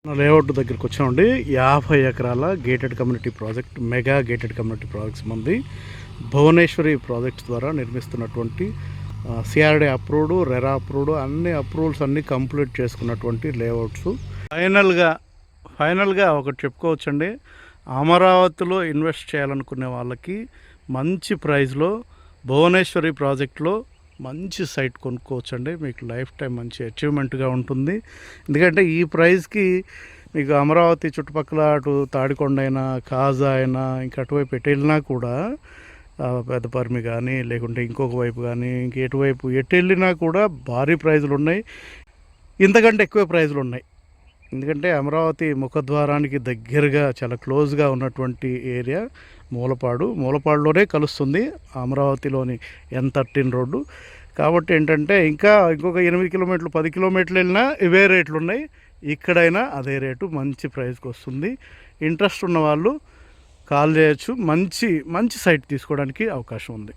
Layout దగ్గరికి వచ్చామండి. 50 ఎకరాల gated community project, mega gated community projects మంది భువనేశ్వరి ప్రాజెక్ట్స్ ద్వారా నిర్మిస్తున్నటువంటి సిఆర్డీ అప్రూవ్డ్, రెరా అప్రూవ్డ్, అన్ని అప్రూవల్స్ అన్నీ కంప్లీట్ చేసుకున్నటువంటి లేఅవుట్స్. ఫైనల్గా ఒకటి చెప్పుకోవచ్చండి, అమరావతిలో ఇన్వెస్ట్ చేయాలనుకునే వాళ్ళకి మంచి ప్రైస్లో భువనేశ్వరి ప్రాజెక్ట్లో మంచి సైట్ కొనుక్కోవచ్చండి. మీకు లైఫ్ టైం మంచి అచీవ్మెంట్గా ఉంటుంది. ఎందుకంటే ఈ ప్రైస్కి మీకు అమరావతి చుట్టుపక్కల అటు తాడికొండ అయినా, కాజా అయినా, ఇంకా అటువైపు ఎటు వెళ్ళినా కూడా పెద్దపర్మి కానీ, లేకుంటే ఇంకొక వైపు కానీ, ఎటువైపు ఎటు వెళ్ళినా కూడా భారీ ప్రైజులు ఉన్నాయి. ఇంతకంటే ఎక్కువ ప్రైజులు ఉన్నాయి. ఎందుకంటే అమరావతి ముఖద్వారానికి దగ్గరగా చాలా క్లోజ్గా ఉన్నటువంటి ఏరియా మూలపాడులోనే కలుస్తుంది అమరావతిలోని N13 రోడ్డు. కాబట్టి ఏంటంటే ఇంకొక 8 కిలోమీటర్లు 10 కిలోమీటర్లు వెళ్ళినా ఇవే రేట్లు ఉన్నాయి. ఇక్కడైనా అదే రేటు మంచి ప్రైస్కి వస్తుంది. ఇంట్రెస్ట్ ఉన్న వాళ్ళు కాల్ చేయొచ్చు. మంచి సైట్ తీసుకోవడానికి అవకాశం ఉంది.